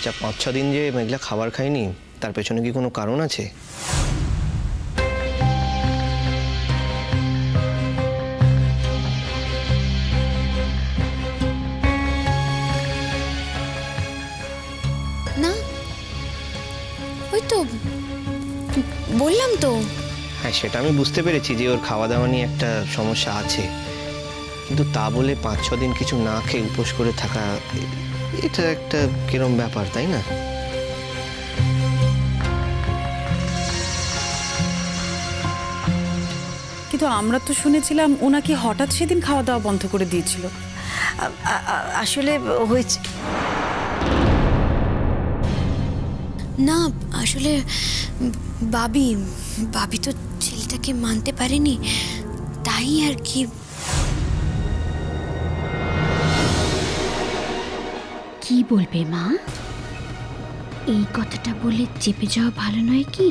আচ্ছা, 5-6 দিন যে মেঘলা খাবার খায়নি, তার পেছনে কি কোনো কারণ আছে? না, ওই তো বললাম তো। হ্যাঁ, সেটা আমি বুঝতে পেরেছি যে ওর খাওয়া দাওয়া নিয়ে একটা সমস্যা আছে, কিন্তু তা বলে 5-6 দিন কিছু না খেয়ে উপোস করে থাকা, এটা একটা কিরম ব্যাপার, তাই না? কিন্তু আমরা তো শুনেছিলাম ও নাকি হঠাৎ সেদিন খাওয়া দাওয়া বন্ধ করে দিয়েছিল। আসলে হয়েছে না, আসলে বাবি তো ছেলেটাকে মানতে পারেনি, তাই আর কি। কি বলবে মা? এই কথাটা বলে চেপে যাওয়া ভালো নয় কি?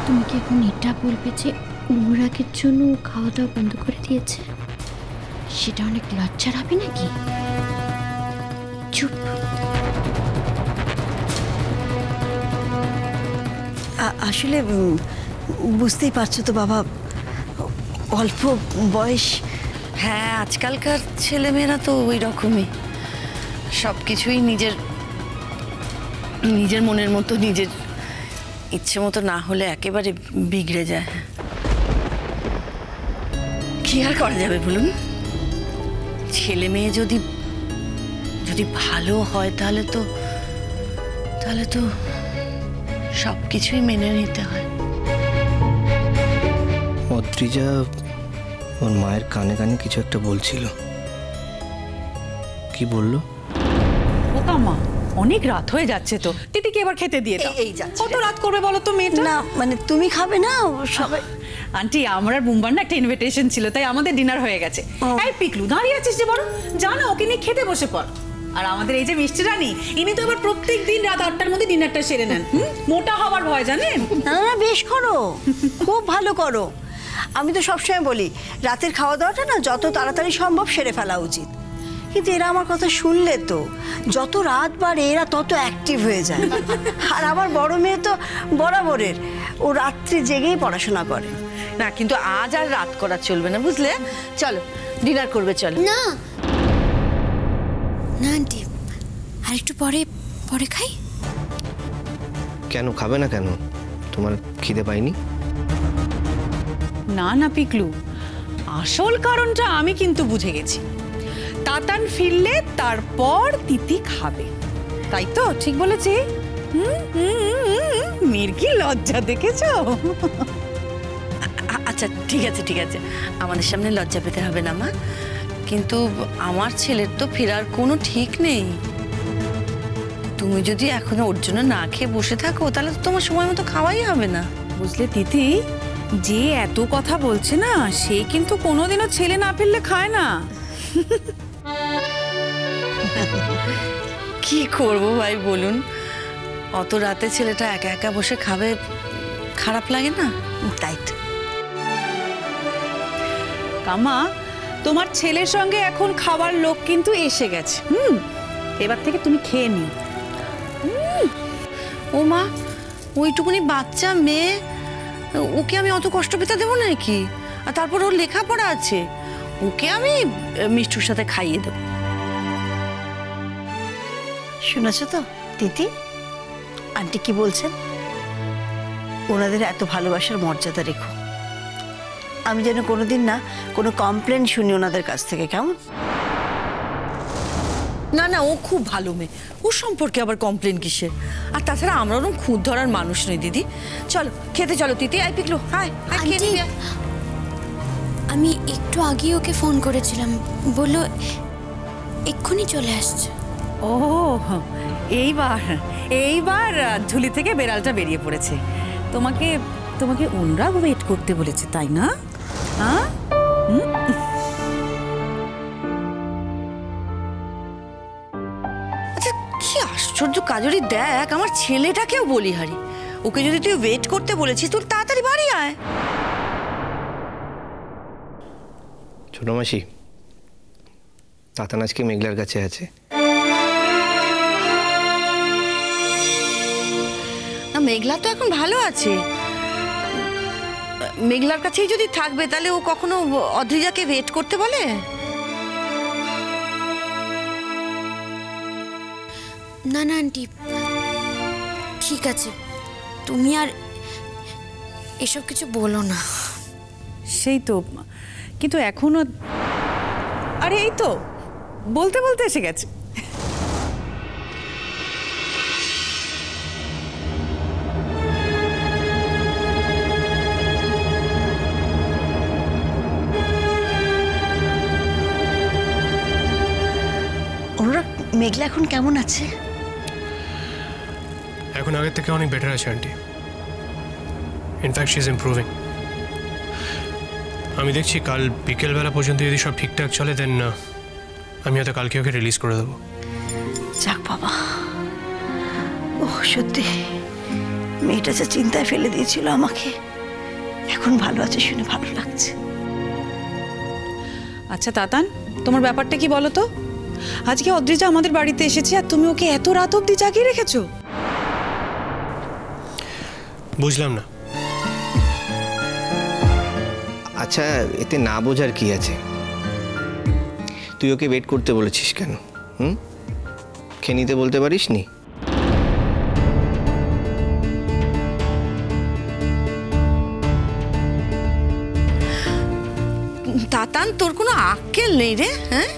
তুমি কি এখন এটা বলবে যে অনুরাগের জন্য খাওয়া দাওয়া বন্ধ করে দিয়েছে? সেটা অনেক লজ্জার হবে নাকি? চুপ। আসলে বুঝতেই পারছো তো বাবা, অল্প বয়স। হ্যাঁ, আজকালকার ছেলেমেয়েরা তো ওই রকমই, সব কিছুই নিজের মনের মতো, নিজের ইচ্ছে মতো না হলে একেবারে বিগড়ে যায়। কি আর করা যাবে বলুন? ছেলে মেয়ে যদি ভালো হয় তাহলে তো সব কিছুই মেনে নিতে হয়। অদ্রিজা ওর মায়ের কানে কানে কিছু একটা বলছিল। কি বললো? ওকা মা, অনেক রাত হয়ে যাচ্ছে তো, দিদিকে এবার খেতে দিয়ে দাও। এই যাচ্ছে। কত রাত করবে বলো তো মেয়েটা? না মানে তুমি খাবে না? সবাই আন্টি, আমার আর বুম্বার না একটা ইনভিটেশন ছিল, তাই আমাদের ডিনার হয়ে গেছে। এই পিকলু, দাঁড়িয়ে আছিস যে, বড় জানো ওকে নিয়ে খেতে বসে পড়। আর আমাদের এই যে মিষ্টি রানী, ইনি তো এবার প্রত্যেক দিন রাত 8টার মধ্যে ডিনারটা সেরে নেন। মোটা হওয়ার ভয় জানেন। না না, বেশ করো, খুব ভালো করো। আমি তো সবসময় বলি রাতের খাওয়া দাওয়াটা না যত তাড়াতাড়ি সম্ভব সেরে ফেলা উচিত, কিন্তু এরা আমার কথা শুনলে তো যত রাত বাড়ে এরা তত অ্যাক্টিভ হয়ে যায়। আর আমার বড় মেয়ে তো বরাবরের, ও রাত্রি জেগেই পড়াশোনা করে। না, কিন্তু আজ আর রাত করা চলবে না, বুঝলে? চলো ডিনার করবে, চলো। না না আন্টি, আর একটু পরে খাই। কেন খাবে না? কেন, তোমার খিদে পাইনি? না না পিকলু, আসল কারণটা আমি কিন্তু বুঝে গেছি। তাতান ফিরলে তারপর তিতি খাবে, তাই তো? ঠিক বলেছি? মেয়ের কি লজ্জা দেখেছো? আচ্ছা ঠিক আছে, আমাদের সামনে লজ্জা পেতে হবে না মা, কিন্তু আমার ছেলের তো ফেরার কোনো ঠিক নেই। তুমি যদি এখনো ওর জন্য না খেয়ে বসে থাকো তাহলে তো তোমার সময় মতো খাওয়াই হবে না। বুঝলে তিতি, যে এত কথা বলছে না, সে কিন্তু কোনোদিনও ছেলে না ফেললে খায় না। কি করবো ভাই বলুন, অত রাতে ছেলেটা একা একা বসে খাবে, খারাপ লাগে না? তাই তো। কামা, তোমার ছেলের সঙ্গে এখন খাবার লোক কিন্তু এসে গেছে। এবার থেকে তুমি খেয়ে নিও। ও মা, ওইটুকুনি বাচ্চা মেয়ে, ওকে আমি অত কষ্ট পেতে দেবো নাকি? আর তারপর ওর লেখাপড়া আছে, ওকে আমি মিষ্টুর সাথে খাইয়ে দেবো। শুনেছো তো তিতি, আন্টি কি বলছেন? ওনাদের এত ভালোবাসার মর্যাদা রেখো, আমি যেন কোনোদিন না কোনো কমপ্লেন শুনি ওনাদের কাছ থেকে, কেমন? না না, ও খুব ভালো মেয়ে, ওর সম্পর্কে আবার কমপ্লেন কিসের? আর তাছাড়া আমরা ওরকম খুদ ধরার মানুষ নই দিদি। চলো খেতে চলো তিতি। আই পিকলু, হাই। আমি একটু আগে ওকে ফোন করেছিলাম, বললো এক্ষুনি চলে আসছে। ও, এইবার ঝুলি থেকে বেড়ালটা বেরিয়ে পড়েছে। তোমাকে অনুরাগ ওয়েট করতে বলেছে, তাই না? হ্যাঁ, আচ্ছা কি আশ্চর্য কাজরি, দেখ আমার ছেলেটাকেও বলি হারি, ওকে যদি তুই ওয়েট করতে বলেছিস তুই তাড়াতাড়ি বাড়ি আয়। ছোট মাসি, তাতান আজকে মেঘলার কাছে আছে। মেঘলা তো এখন ভালো আছে। মেঘলার কাছেই যদি থাকবে তাহলে ও কখনো অদ্রিজাকে ওয়েট করতে বলে? না না আন্টি, ঠিক আছে, তুমি আর এসব কিছু বলো না। সেই তো, কিন্তু এখনো, আরে এই তো বলতে বলতে এসে গেছে। অনুরাগ, মেঘলা এখন কেমন আছে? এখন আগের থেকে অনেক বেটার আছে aunty. In fact she is improving. আমি দেখছি কাল বিকেলবেলা পর্যন্ত যদি সব ঠিকঠাক চলে দেন না, আমি হয়তো কালকে ওকে রিলিজ করে দেবো। যাক বাবা, ও সত্যি মেয়েটা যা চিন্তায় ফেলে দিয়েছিল আমাকে, এখন ভালো আছে শুনে ভালো লাগছে। আচ্ছা তাতান, তোমার ব্যাপারটা কি বলো তো? আজকে অদ্রিজা আমাদের বাড়িতে এসেছে আর তুমি ওকে এত রাত অবধি জাগিয়ে রেখেছো? বুঝলাম না। আচ্ছা, এতে না বোঝার কি আছে? তুই ওকে ওয়েট করতে বলেছিস কেন? খেয়ে নিতে বলতে পারিস নি? তাতান, তোর কোনো আক্কেল নেই রে? হ্যাঁ,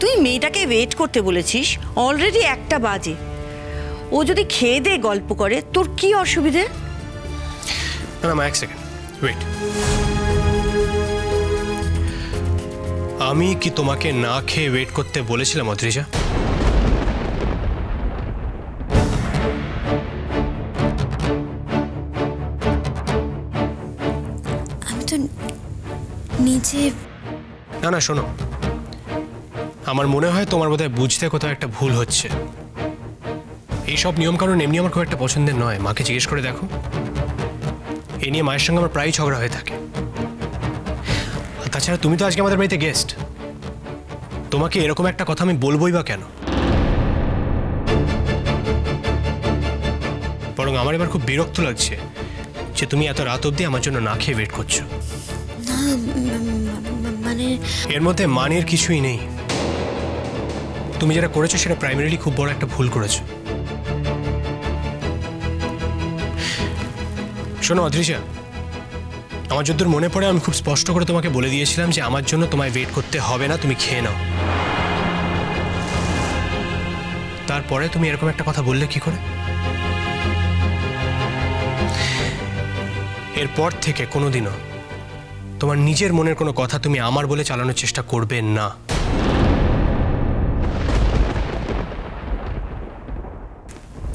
তুই মেয়েটাকে ওয়েট করতে বলেছিস, অলরেডি 1টা বাজে। ও যদি খেয়ে দিয়ে গল্প করে তোর কি অসুবিধে? না মা, এক সেকেন্ড ওয়েট। আমি কি তোমাকে না খেয়ে ওয়েট করতে বলেছিলাম অদ্রিজা? আমি তো নিজে। না না, শোনো, আমার মনে হয় তোমার বোধহয় বুঝতে কোথাও একটা ভুল হচ্ছে। এইসব নিয়মকানুন এমনি আমার খুব একটা পছন্দের নয়। মাকে জিজ্ঞেস করে দেখো, এ নিয়ে মায়ের সঙ্গে আমার প্রায়ই ঝগড়া হয়ে থাকে। আর তাছাড়া তুমি তো আজকে আমাদের বাড়িতে গেস্ট, তোমাকে এরকম একটা কথা আমি বলবোই বা কেন? বরং আমার এবার খুব বিরক্ত লাগছে যে তুমি এত রাত অবধি আমার জন্য না খেয়ে ওয়েট করছো। না মানে এর মধ্যে মানের কিছুই নেই। তুমি যেটা করেছো সেটা প্রাইমারিলি খুব বড় একটা ভুল করেছো। শোনো অদ্রিজা, আমার যতদূর মনে পড়ে আমি খুব স্পষ্ট করে তোমাকে বলে দিয়েছিলাম যে আমার জন্য তোমায় ওয়েট করতে হবে না, তুমি খেয়ে নাও। তারপরে তুমি এরকম একটা কথা বললে কি করে? এরপর থেকে কোনোদিনও তোমার নিজের মনের কোনো কথা তুমি আমার বলে চালানোর চেষ্টা করবে না।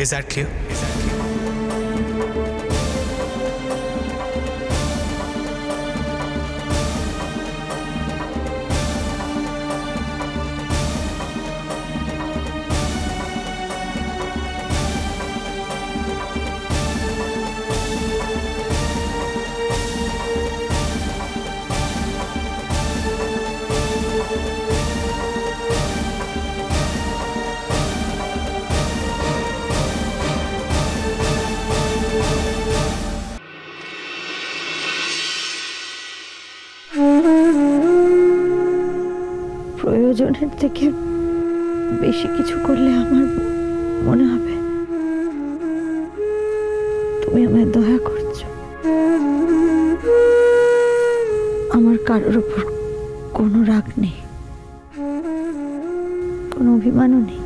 Is that clear? প্রয়োজনের থেকে বেশি কিছু করলে আমার মনে হবে তুমি আমায় দয়া করছো। আমার কারোর উপর কোনো রাগ নেই, কোনো অভিমানও নেই।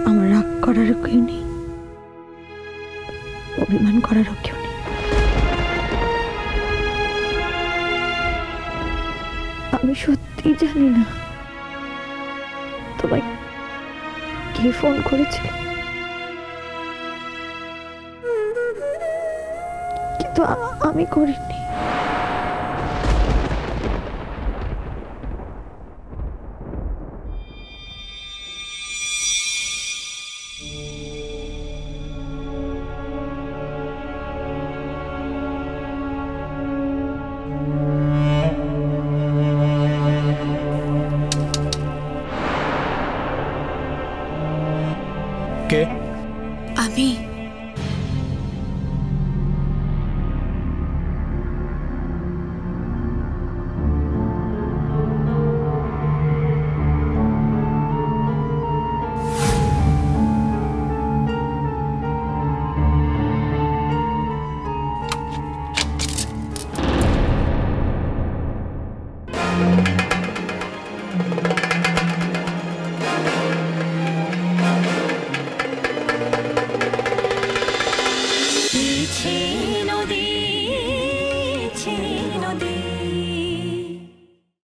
আমার রাগ করারও কেউ নেই, অভিমান করারও কেউ নেই। আমি সত্যি জানি না তোমায় কে ফোন করেছিল, কিন্তু আমি করিনি। কে?